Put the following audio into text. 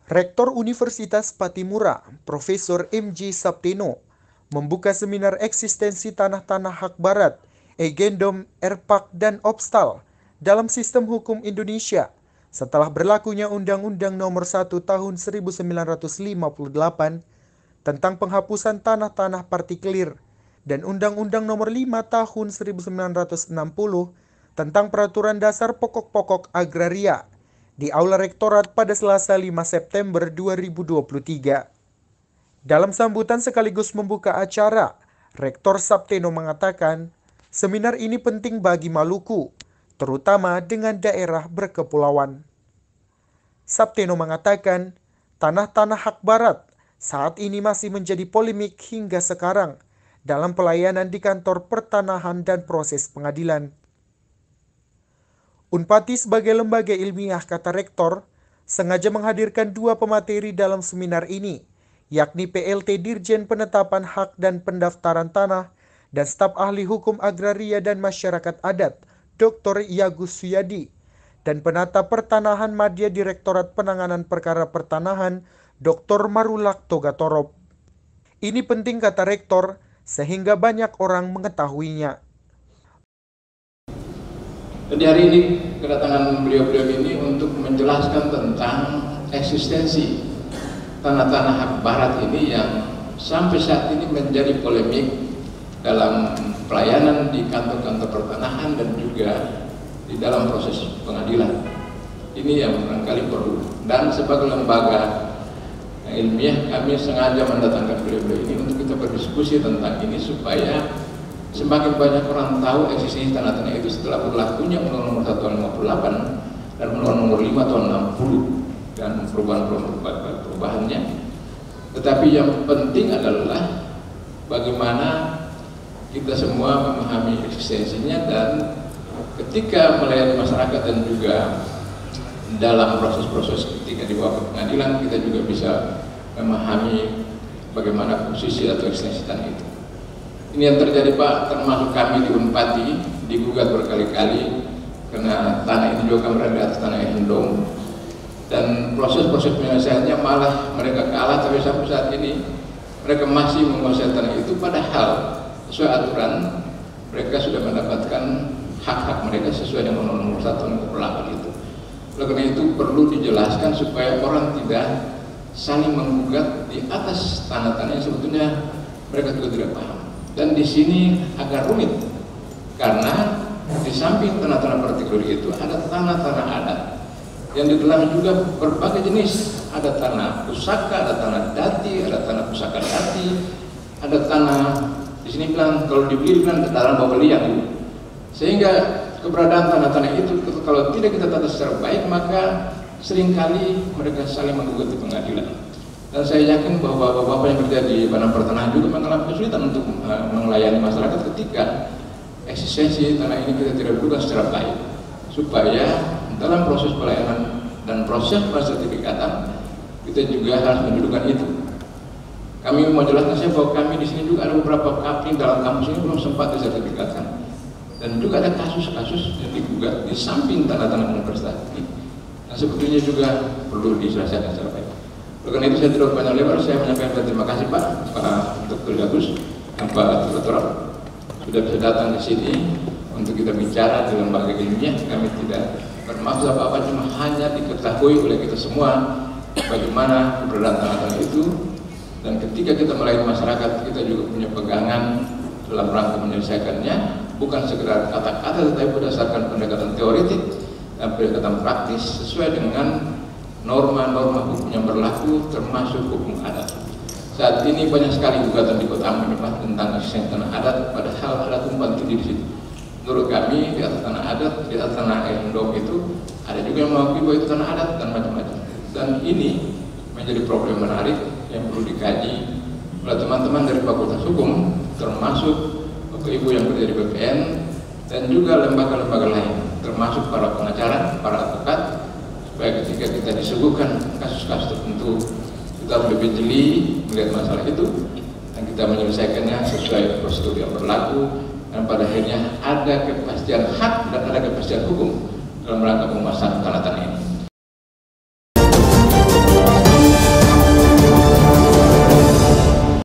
Rektor Universitas Patimura, Profesor M.J. Sapteno, membuka seminar eksistensi tanah-tanah hak barat, Egendom, Erpak, dan Opstal dalam sistem hukum Indonesia setelah berlakunya Undang-Undang Nomor 1 Tahun 1958 tentang penghapusan tanah-tanah partikelir dan Undang-Undang Nomor 5 Tahun 1960 tentang Peraturan Dasar Pokok-Pokok Agraria di Aula Rektorat pada Selasa 5 September 2023. Dalam sambutan sekaligus membuka acara, Rektor Sapteno mengatakan, seminar ini penting bagi Maluku, terutama dengan daerah berkepulauan. Sapteno mengatakan, tanah-tanah hak barat saat ini masih menjadi polemik hingga sekarang dalam pelayanan di kantor pertanahan dan proses pengadilan. Unpati sebagai lembaga ilmiah, kata Rektor, sengaja menghadirkan dua pemateri dalam seminar ini, yakni PLT Dirjen Penetapan Hak dan Pendaftaran Tanah dan staf ahli hukum agraria dan masyarakat adat, Dr. Yagus Suyadi, dan penata pertanahan Madya Direktorat Penanganan Perkara Pertanahan, Dr. Marulak Togatorop. Ini penting, kata Rektor, sehingga banyak orang mengetahuinya. Jadi hari ini kedatangan beliau-beliau ini untuk menjelaskan tentang eksistensi tanah-tanah hak barat ini yang sampai saat ini menjadi polemik dalam pelayanan di kantor-kantor pertanahan dan juga di dalam proses pengadilan. Ini yang barangkali perlu. Dan sebagai lembaga ilmiah kami sengaja mendatangkan beliau-beliau ini untuk kita berdiskusi tentang ini supaya semakin banyak orang tahu eksistensi tanah-tanah itu setelah berlakunya Undang-Undang Nomor 1 Tahun 58 dan Undang-Undang Nomor 5 Tahun 60 dan perubahannya. Tetapi yang penting adalah bagaimana kita semua memahami eksistensinya, dan ketika melayani masyarakat dan juga dalam proses-proses ketika dibawa ke pengadilan, kita juga bisa memahami bagaimana posisi atau eksistensi tanah itu. Ini yang terjadi, Pak, termasuk kami di Unpati digugat berkali-kali karena tanah ini juga berada di atas tanah Egendom, dan proses-proses penyelesaiannya malah mereka kalah, tapi sampai saat ini mereka masih menguasai tanah itu, padahal sesuai aturan mereka sudah mendapatkan hak-hak mereka sesuai dengan Undang-Undang Nomor 1 Tahun 58 itu. Oleh karena itu perlu dijelaskan supaya orang tidak saling menggugat di atas tanah-tanah yang sebetulnya mereka juga tidak paham. Dan di sini agak rumit karena di samping tanah-tanah partikelir itu ada tanah-tanah adat yang di dalamnya juga berbagai jenis. Ada tanah pusaka, ada tanah dati, ada tanah pusaka dati, ada tanah di sini bilang kalau dibeli bilang tanah bawah liang. Sehingga keberadaan tanah-tanah itu kalau tidak kita tata secara baik maka seringkali mereka saling menggugat di pengadilan. Dan saya yakin bahwa bapak-bapak yang kerja di Badan Pertanahan juga mengalami kesulitan untuk melayani masyarakat ketika eksistensi tanah ini kita tidak dudukan secara baik, supaya dalam proses pelayanan dan proses sertifikatan kita juga harus mendudukan itu. Kami mau jelaskan saya bahwa kami di sini juga ada beberapa kapling dalam kampus ini belum sempat disertifikatkan, dan juga ada kasus-kasus yang digugat di samping tanah-tanah universitas ini. Nah, sebetulnya juga perlu diselesaikan secara baik. Karena itu saya tidak banyak lebar, saya menyampaikan terima kasih Pak Dr. Yagus dan Pak Dr. sudah bisa datang di sini untuk kita bicara di lembaga ilmiah. Kami tidak bermaksud apa-apa, cuma hanya diketahui oleh kita semua bagaimana keberadaan tanah-tanah itu, dan ketika kita melayani masyarakat kita juga punya pegangan dalam rangka menyelesaikannya, bukan sekedar kata-kata tetapi berdasarkan pendekatan teoritik dan pendekatan praktis sesuai dengan norma-norma hukum yang berlaku termasuk hukum adat. Saat ini banyak sekali gugatan di Kota Ambon tentang eksistensi tanah adat, padahal ada tumpang tindih di situ. Menurut kami di atas tanah adat, di atas tanah Egendom itu ada juga yang mengakui bahwa itu tanah adat dan macam-macam. Dan ini menjadi problem menarik yang perlu dikaji oleh teman-teman dari Fakultas Hukum, termasuk Bapak Ibu yang kerja di BPN dan juga lembaga-lembaga lain, termasuk para pengacara, para advokat, supaya ketika kita disuguhkan kasus-kasus tertentu kita harus lebih jeli melihat masalah itu dan kita menyelesaikannya sesuai prosedur yang berlaku, dan pada akhirnya ada kepastian hak dan ada kepastian hukum dalam rangka penguasaan tanah-tanah